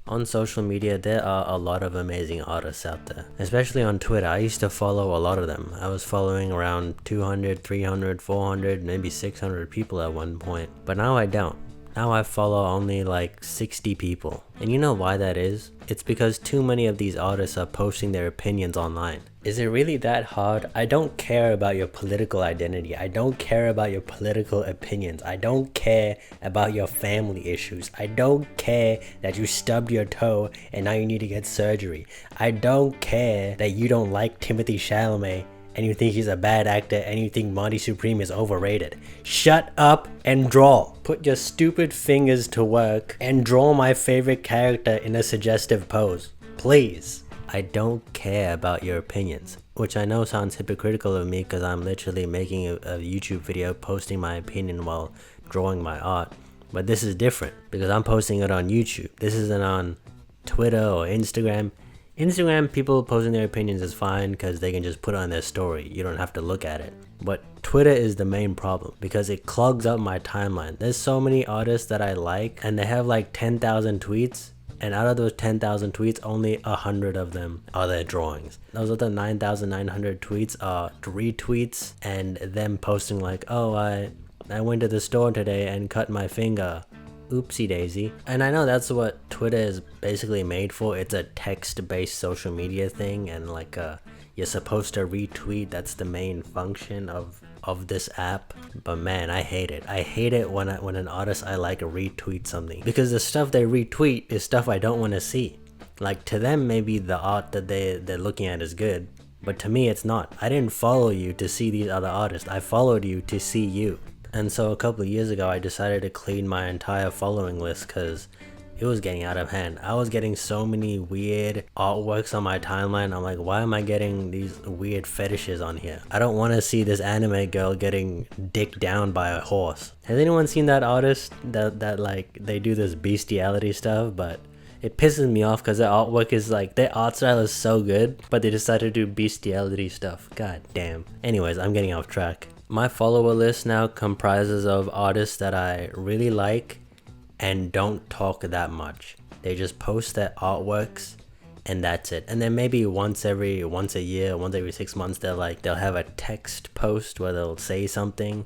On social media, there are a lot of amazing artists out there, especially on Twitter. I used to follow a lot of them. I was following around 200, 300, 400, maybe 600 people at one point, but now I don't. Now I follow only like 60 people. And you know why that is? It's because too many of these artists are posting their opinions online. Is it really that hard? I don't care about your political identity. I don't care about your political opinions. I don't care about your family issues. I don't care that you stubbed your toe and now you need to get surgery. I don't care that you don't like Timothy Chalamet and you think he's a bad actor and you think Monty Supreme is overrated. Shut up and draw. Put your stupid fingers to work and draw my favorite character in a suggestive pose. Please. I don't care about your opinions, which I know sounds hypocritical of me because I'm literally making a YouTube video posting my opinion while drawing my art. But this is different because I'm posting it on YouTube. This isn't on Twitter or Instagram. Instagram, people posting their opinions is fine because they can just put it on their story. You don't have to look at it. But Twitter is the main problem because it clogs up my timeline. There's so many artists that I like and they have like 10,000 tweets. And out of those 10,000 tweets, only 100 of them are their drawings. Those other 9,900 tweets are retweets and them posting like, oh, I went to the store today and cut my finger. Oopsie daisy. And I know that's what Twitter is basically made for. It's a text-based social media thing, and like you're supposed to retweet. That's the main function of this app. But man, I hate it. I hate it when an artist I like retweets something, because the stuff they retweet is stuff I don't want to see. Like, to them, maybe the art that they're looking at is good, but to me it's not. I didn't follow you to see these other artists. I followed you to see you. And so a couple of years ago, I decided to clean my entire following list because it was getting out of hand. I was getting so many weird artworks on my timeline. I'm like, why am I getting these weird fetishes on here? I don't want to see this anime girl getting dicked down by a horse. Has anyone seen that artist that like they do this bestiality stuff? But it pisses me off because their artwork is like, their art style is so good, but they decided to do bestiality stuff. God damn. Anyways, I'm getting off track. My follower list now comprises of artists that I really like and don't talk that much. They just post their artworks and that's it. And then maybe once a year, once every 6 months, they'll have a text post where they'll say something.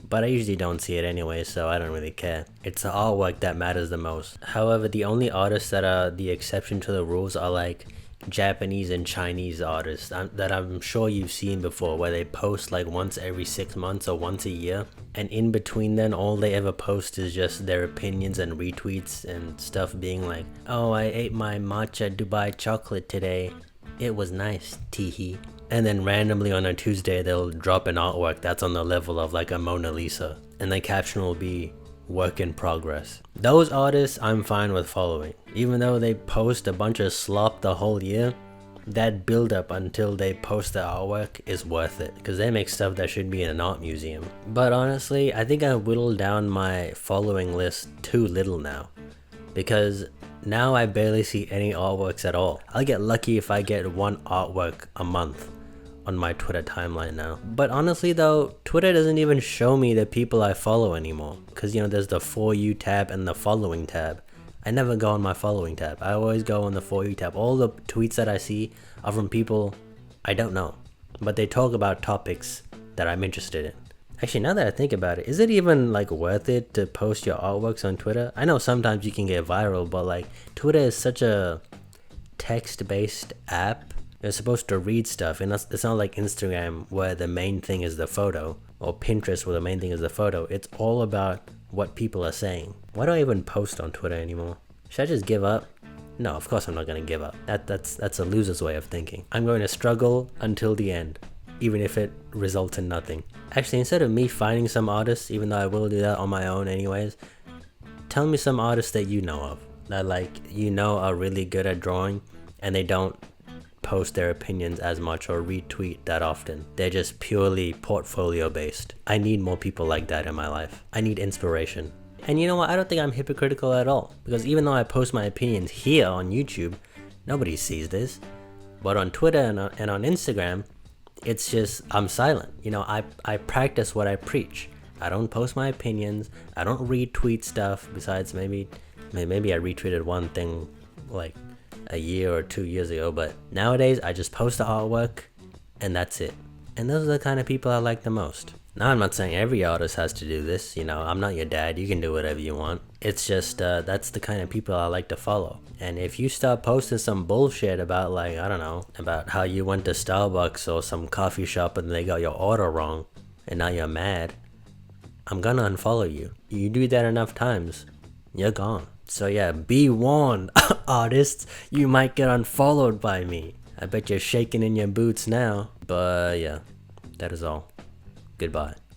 But I usually don't see it anyway, so I don't really care. It's the artwork that matters the most. However, the only artists that are the exception to the rules are like Japanese and Chinese artists that I'm sure you've seen before, where they post like once every 6 months or once a year, and in between then all they ever post is just their opinions and retweets and stuff being like, oh, I ate my matcha Dubai chocolate today, it was nice, teehee. And then randomly on a Tuesday they'll drop an artwork that's on the level of like a Mona Lisa, and the caption will be work in progress. Those artists I'm fine with following. Even though they post a bunch of slop the whole year, that build up until they post the artwork is worth it, because they make stuff that should be in an art museum. But honestly, I think I whittled down my following list too little now, because now I barely see any artworks at all. I'll get lucky if I get one artwork a month on my Twitter timeline now. But honestly though, Twitter doesn't even show me the people I follow anymore, because you know, there's the For You tab and the Following tab. I never go on my Following tab. I always go on the For You tab. All the tweets that I see are from people I don't know, but they talk about topics that I'm interested in. Actually, now that I think about it, is it even like worth it to post your artworks on Twitter? I know sometimes you can get viral, but like, Twitter is such a text-based app. You're supposed to read stuff, and it's not like Instagram where the main thing is the photo, or Pinterest where the main thing is the photo. It's all about what people are saying. Why do I even post on Twitter anymore? Should I just give up? No, of course I'm not going to give up. That's a loser's way of thinking. I'm going to struggle until the end, even if it results in nothing. Actually, instead of me finding some artists, even though I will do that on my own anyways, tell me some artists that you know of, that like, you know, are really good at drawing, and they don't post their opinions as much or retweet that often. They're just purely portfolio based. I need more people like that in my life. I need inspiration. And you know what? I don't think I'm hypocritical at all, because even though I post my opinions here on YouTube, nobody sees this. But on Twitter and on Instagram, it's just, I'm silent. You know, I practice what I preach. I don't post my opinions. I don't retweet stuff, besides maybe I retweeted one thing like a year or 2 years ago, but nowadays I just post the artwork and that's it. And those are the kind of people I like the most. Now, I'm not saying every artist has to do this, you know, I'm not your dad, you can do whatever you want. It's just, that's the kind of people I like to follow. And if you start posting some bullshit about, like, I don't know, about how you went to Starbucks or some coffee shop and they got your order wrong, and now you're mad, I'm gonna unfollow you. You do that enough times, you're gone. So yeah, be warned, artists, you might get unfollowed by me. I bet you're shaking in your boots now. But yeah, that is all. Goodbye.